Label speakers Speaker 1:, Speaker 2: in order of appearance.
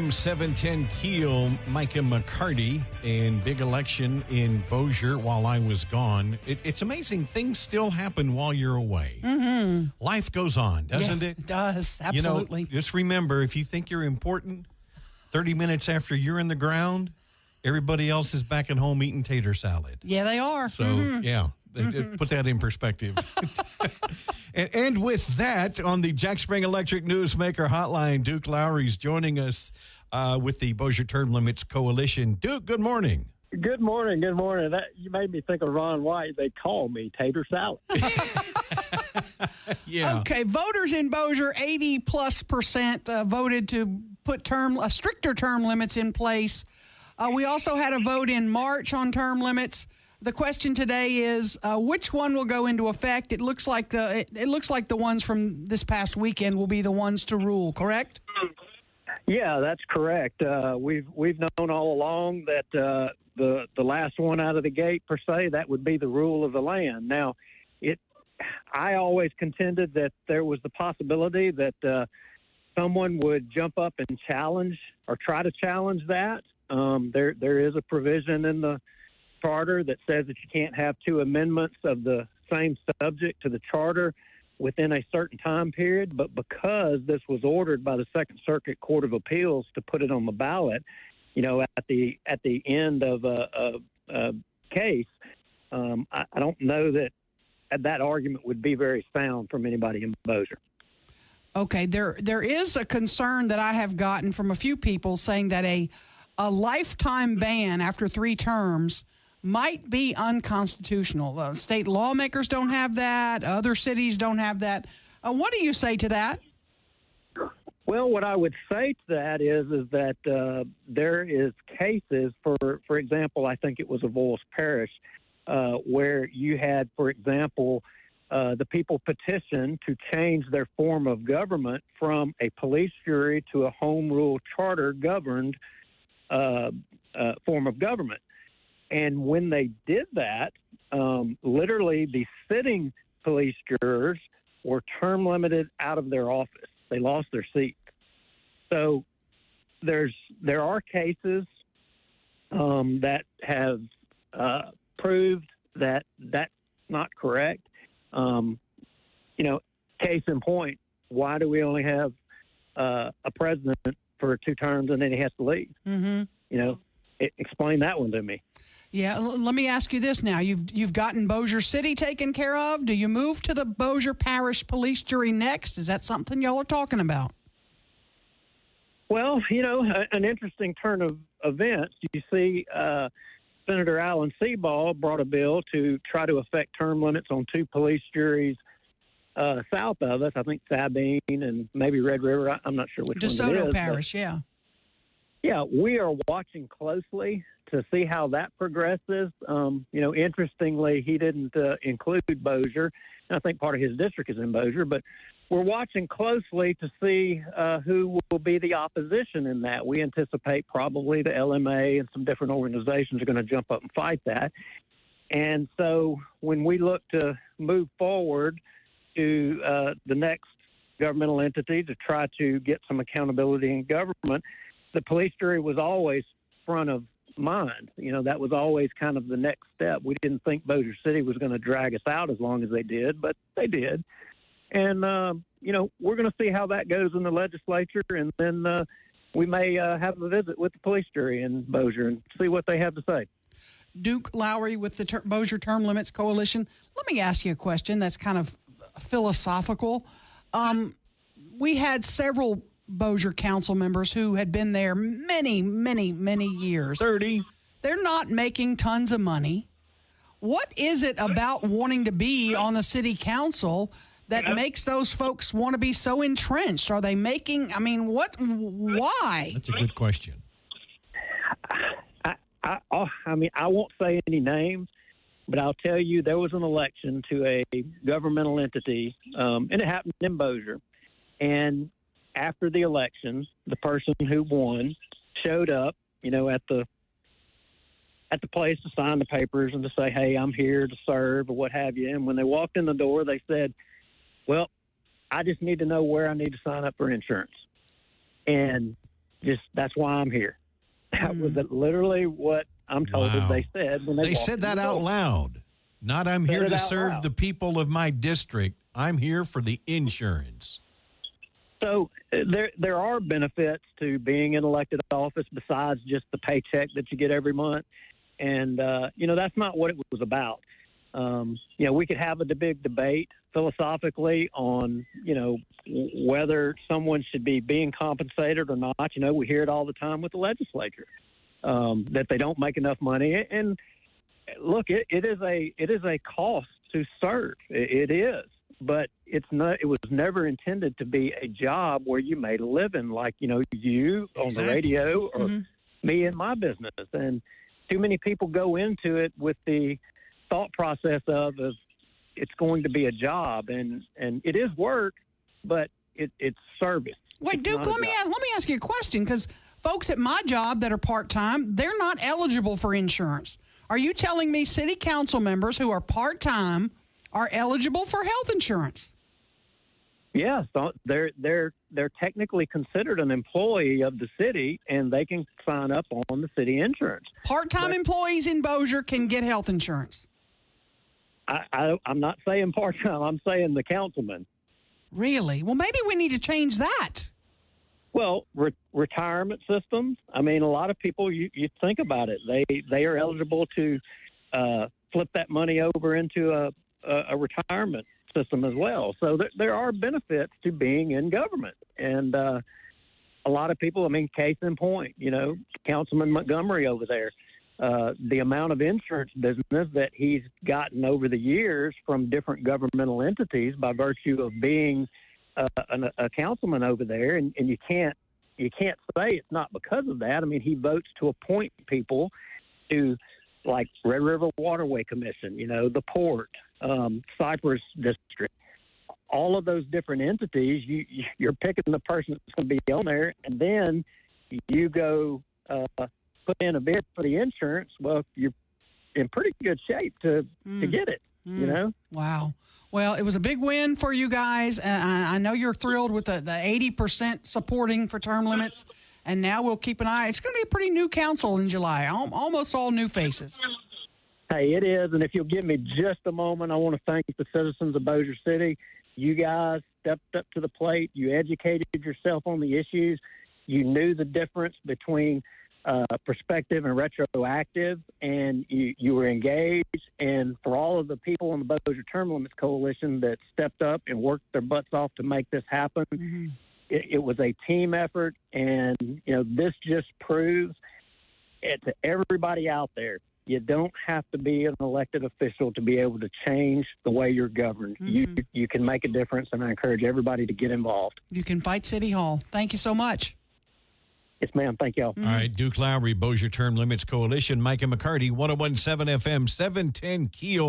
Speaker 1: 710 KEEL, Mike Erin McCarty, and big election in Bossier while I was gone. It's amazing. Things still happen while you're away.
Speaker 2: Mm-hmm.
Speaker 1: Life goes on, doesn't it?
Speaker 2: It does, absolutely.
Speaker 1: Just remember, if you think you're important, 30 minutes after you're in the ground, everybody else is back at home eating tater salad.
Speaker 2: Yeah, they are.
Speaker 1: So, put that in perspective. And with that, on the Jack Spring Electric Newsmaker Hotline, Duke Lowrie is joining us with the Bossier Term Limits Coalition. Duke, good morning.
Speaker 3: Good morning. Good morning. You made me think of Ron White. They call me Tater Salad.
Speaker 1: Yeah.
Speaker 2: Okay, voters in Bossier, 80+% voted to put stricter term limits in place. We also had a vote in March on term limits. The question today is which one will go into effect? It looks like the ones from this past weekend will be the ones to rule. Correct?
Speaker 3: Yeah, that's correct. We've known all along that the last one out of the gate per se, that would be the rule of the land. Now, I always contended that there was the possibility that someone would jump up and challenge or try to challenge that. There is a provision in the charter that says that you can't have two amendments of the same subject to the charter within a certain time period. But because this was ordered by the Second Circuit Court of Appeals to put it on the ballot, at the end of a case, I don't know that argument would be very sound from anybody in Bossier.
Speaker 2: Okay, there is a concern that I have gotten from a few people saying that a lifetime ban after 3 terms might be unconstitutional. State lawmakers don't have that. Other cities don't have that. What do you say to that?
Speaker 3: Well, what I would say to that is that there is cases, for example, I think it was Avoyelles Parish, where you had, for example, the people petitioned to change their form of government from a police jury to a home rule charter governed form of government. And when they did that, literally the sitting police jurors were term limited out of their office. They lost their seat. So there are cases that have proved that that's not correct. Case in point, why do we only have a president for 2 terms and then he has to leave? Mm-hmm. Explain that one to me.
Speaker 2: Yeah, let me ask you this now. You've gotten Bossier City taken care of. Do you move to the Bossier Parish Police Jury next? Is that something y'all are talking about?
Speaker 3: Well, an interesting turn of events. You see, Senator Alan Seaball brought a bill to try to affect term limits on 2 police juries south of us. I think Sabine and maybe Red River. I'm not sure which one it is.
Speaker 2: DeSoto Parish, yeah.
Speaker 3: Yeah, we are watching closely to see how that progresses. Interestingly, he didn't include Bossier. I think part of his district is in Bossier, but we're watching closely to see who will be the opposition in that. We anticipate probably the LMA and some different organizations are going to jump up and fight that. And so when we look to move forward to the next governmental entity to try to get some accountability in government, the police jury was always front of mind. That was always kind of the next step. We didn't think Bossier City was going to drag us out as long as they did, but they did. And, we're going to see how that goes in the legislature, and then we may have a visit with the police jury in Bossier and see what they have to say.
Speaker 2: Duke Lowrie with the Bossier Term Limits Coalition. Let me ask you a question that's kind of philosophical. We had several Bossier council members who had been there many, many, many years.
Speaker 1: 30.
Speaker 2: They're not making tons of money. What is it about wanting to be on the city council that makes those folks want to be so entrenched? Are they making, why?
Speaker 1: That's a good question.
Speaker 3: I won't say any names, but I'll tell you there was an election to a governmental entity, and it happened in Bossier. And after the election, the person who won showed up, at the place to sign the papers and to say, hey, I'm here to serve or what have you. And when they walked in the door, they said, well, I just need to know where I need to sign up for insurance. And that's why I'm here. That was literally what I'm told that they said when they
Speaker 1: said that out loud. Not I'm here to serve the people of my district. I'm here for the insurance.
Speaker 3: So there are benefits to being in elected office besides just the paycheck that you get every month. And, that's not what it was about. We could have a big debate philosophically on, whether someone should be being compensated or not. We hear it all the time with the legislature, that they don't make enough money. And look, it is a cost to serve. It is. But it was never intended to be a job where you made a living like, you on the radio or me in my business. And too many people go into it with the thought process of it's going to be a job. And it is work, but it's service.
Speaker 2: Wait, Duke, let me ask you a question, because folks at my job that are part-time, they're not eligible for insurance. Are you telling me city council members who are part-time are eligible for health insurance?
Speaker 3: Yes, they're technically considered an employee of the city, and they can sign up on the city insurance.
Speaker 2: Part-time employees in Bossier can get health insurance.
Speaker 3: I'm not saying part-time. I'm saying the councilman.
Speaker 2: Really? Well, maybe we need to change that.
Speaker 3: Well, retirement systems. I mean, a lot of people, you think about it, they are eligible to flip that money over into a retirement system as well. So there are benefits to being in government. And a lot of people, case in point, Councilman Montgomery over there, the amount of insurance business that he's gotten over the years from different governmental entities by virtue of being a councilman over there. And you can't say it's not because of that. He votes to appoint people to, like, Red River Waterway Commission, the port, Cypress District, all of those different entities. You're picking the person that's going to be on there, and then you go put in a bid for the insurance. Well, you're in pretty good shape to get it.
Speaker 2: Wow. Well, it was a big win for you guys. I know you're thrilled with the 80% supporting for term limits, and now we'll keep an eye. It's going to be a pretty new council in July, almost all new faces.
Speaker 3: Hey, it is, and if you'll give me just a moment, I want to thank the citizens of Bossier City. You guys stepped up to the plate. You educated yourself on the issues. You knew the difference between prospective and retroactive, and you were engaged. And for all of the people on the Bossier Term Limits Coalition that stepped up and worked their butts off to make this happen, it was a team effort. And, this just proves to everybody out there, you don't have to be an elected official to be able to change the way you're governed. You can make a difference, and I encourage everybody to get involved.
Speaker 2: You can fight City Hall. Thank you so much.
Speaker 3: Yes, ma'am. Thank y'all.
Speaker 1: All right, Duke Lowrie, Bossier Term Limits Coalition, Mike Erin McCarty, 101.7 FM, 710 KEEL.